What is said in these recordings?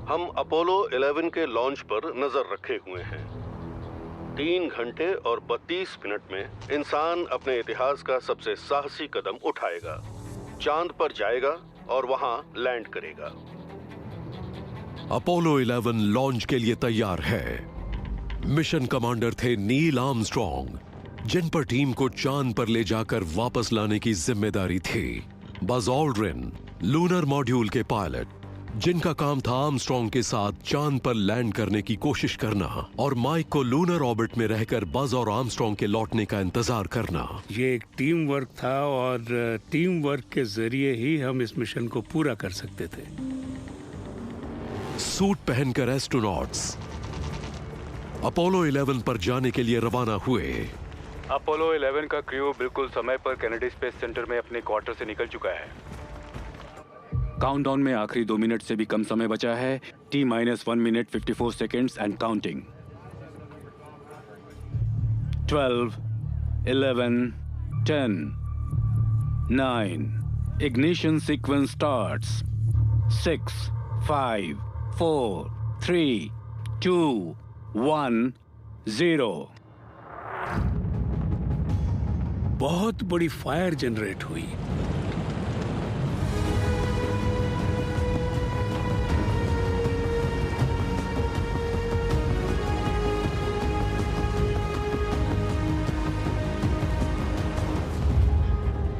हम अपोलो 11 के लॉन्च पर नजर रखे हुए हैं। 3 घंटे और 32 मिनट में इंसान अपने इतिहास का सबसे साहसी कदम उठाएगा, चांद पर जाएगा और वहां लैंड करेगा। अपोलो 11 लॉन्च के लिए तैयार है। मिशन कमांडर थे नील आर्मस्ट्रॉन्ग, जिन पर टीम को चांद पर ले जाकर वापस लाने की जिम्मेदारी थी। बज ऑल्ड्रिन, लूनर मॉड्यूल के पायलट, जिनका काम था आर्मस्ट्रॉन्ग के साथ चांद पर लैंड करने की कोशिश करना और माइक को लूनर ऑर्बिट में रहकर बज और आर्मस्ट्रॉन्ग के लौटने का इंतजार करना। ये एक टीम वर्क था और टीम वर्क के जरिए ही हम इस मिशन को पूरा कर सकते थे। सूट पहनकर एस्ट्रोनॉट्स अपोलो 11 पर जाने के लिए रवाना हुए। अपोलो 11 का क्रू बिल्कुल समय पर कैनेडी स्पेस सेंटर में अपने क्वार्टर से निकल चुका है। काउंटडाउन में आखिरी 2 मिनट से भी कम समय बचा है। T-1 minute 54 seconds and counting. 12, 11, 10, 9. Ignition sequence starts. 6, 5, 4, 3, 2, 1, 0. बहुत बड़ी फायर जनरेट हुई।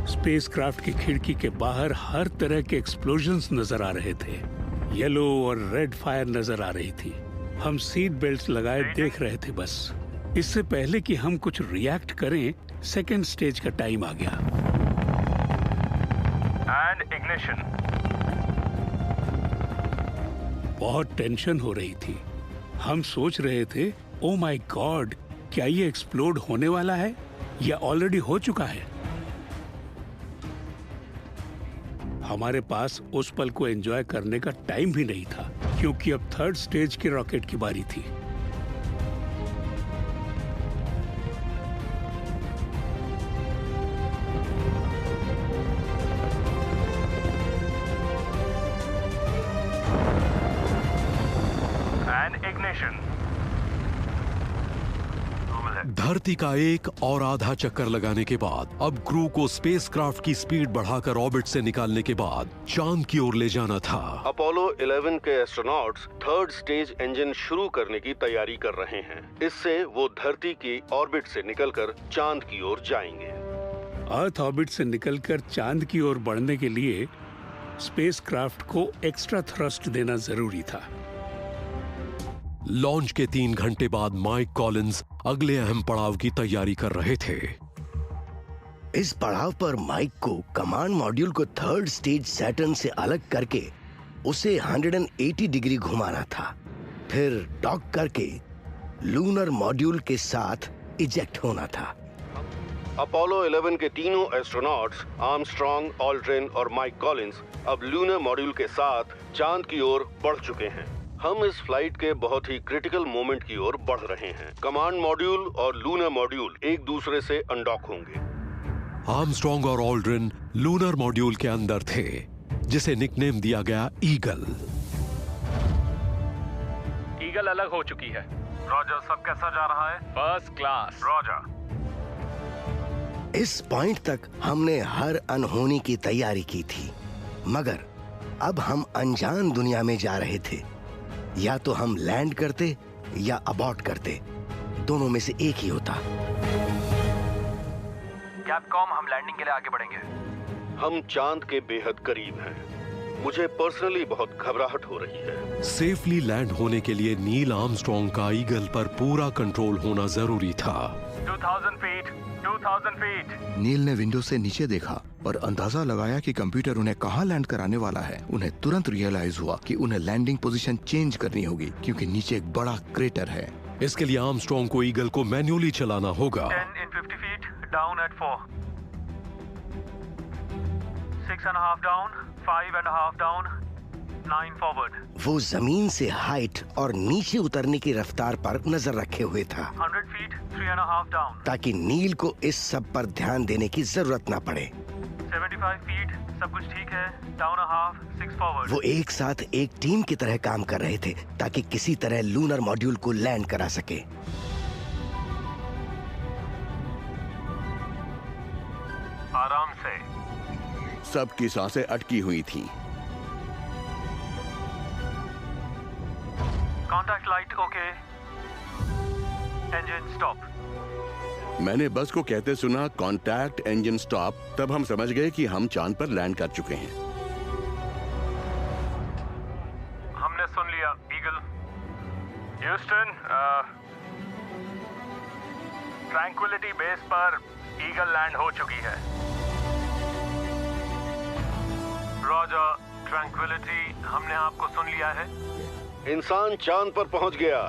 स्पेसक्राफ्ट की खिड़की के बाहर हर तरह के एक्सप्लोजन्स नजर आ रहे थे। येलो और रेड फायर नजर आ रही थी। हम सीट बेल्ट्स लगाए देख रहे थे बस। इससे पहले कि हम कुछ रिएक्ट करें, सेकेंड स्टेज का टाइम आ गया। And ignition. बहुत टेंशन हो रही थी। हम सोच रहे थे, ओ माय गॉड, क्या ये एक्सप्लोड होने वाला है या ऑलरेडी हो चुका है? हमारे पास उस पल को एंजॉय करने का टाइम भी नहीं था, क्योंकि अब थर्ड स्टेज के रॉकेट की बारी थी। धरती का एक और आधा चक्कर लगाने के बाद अब क्रू को स्पेसक्राफ्ट की स्पीड बढ़ाकर ऑर्बिट से निकालने के बाद चांद की ओर ले जाना था। अपोलो 11 के एस्ट्रोनॉट्स थर्ड स्टेज इंजन शुरू करने की तैयारी कर रहे हैं। इससे वो धरती की ऑर्बिट से निकलकर चांद की ओर जाएंगे। अर्थ ऑर्बिट से निकलकर चांद की ओर बढ़ने के लिए स्पेसक्राफ्ट को एक्स्ट्रा थ्रस्ट देना जरूरी था। लॉन्च के 3 घंटे बाद माइक कॉलिंस अगले अहम पड़ाव की तैयारी कर रहे थे। इस पड़ाव पर माइक को कमांड मॉड्यूल को थर्ड स्टेज सैटर्न से अलग करके उसे 180 डिग्री घुमाना था, फिर डॉक करके लूनर मॉड्यूल के साथ इजेक्ट होना था। अपोलो 11 के तीनों एस्ट्रोनॉट्स आर्मस्ट्रॉन्ग, ऑल्ड्रिन और माइक कॉलिंस अब लूनर मॉड्यूल के साथ चांद की ओर बढ़ चुके हैं। हम इस फ्लाइट के बहुत ही क्रिटिकल मोमेंट की ओर बढ़ रहे हैं। कमांड मॉड्यूल और लूनर मॉड्यूल एक दूसरे से अनडॉक होंगे। आर्मस्ट्रॉन्ग और ऑल्ड्रिन लूनर मॉड्यूल के अंदर थे, जिसे निकनेम दिया गया ईगल। ईगल अलग हो चुकी है। रॉजर, सब कैसा जा रहा है? First class. रॉजर। इस पॉइंट तक हमने हर अनहोनी की तैयारी की थी, मगर अब हम अनजान दुनिया में जा रहे थे। या तो हम लैंड करते या अबॉर्ट करते, दोनों में से एक ही होता। कैपकॉम, हम लैंडिंग के लिए आगे बढ़ेंगे। हम चांद के बेहद करीब हैं। मुझे पर्सनली बहुत घबराहट हो रही है। सेफली लैंड होने के लिए नील आर्मस्ट्रॉन्ग का ईगल पर पूरा कंट्रोल होना जरूरी था। 2000 फीट, 2000 फीट। नील ने विंडो से नीचे देखा और अंदाजा लगाया कि कंप्यूटर उन्हें कहां लैंड कराने वाला है। उन्हें तुरंत रियलाइज हुआ कि उन्हें लैंडिंग पोजीशन चेंज करनी होगी, क्योंकि नीचे एक बड़ा क्रेटर है। इसके लिए आर्मस्ट्रॉन्ग को ईगल को मैन्युअली चलाना होगा। 10 in 50 feet, down at 4. 6.5 down, 5.5 down, 9 forward. वो जमीन से हाइट और नीचे उतरने की रफ्तार पर नजर रखे हुए था, 100 feet, 3.5 down. ताकि नील को इस सब पर ध्यान देने की जरूरत न पड़े। 75 feet, सब कुछ ठीक है। Down half 6 forward. वो एक साथ एक टीम की तरह काम कर रहे थे ताकि किसी तरह लूनर मॉड्यूल को लैंड करा सके। आराम से। सबकी सांसें अटकी हुई थी। Contact light okay. Engine stop. मैंने बस को कहते सुना कॉन्टैक्ट इंजन स्टॉप, तब हम समझ गए कि हम चांद पर लैंड कर चुके हैं। हमने सुन लिया ईगल। ह्यूस्टन, ट्रैंक्विलिटी बेस पर ईगल लैंड हो चुकी है। रॉजर, ट्रैंक्विलिटी, हमने आपको सुन लिया है। इंसान चांद पर पहुंच गया।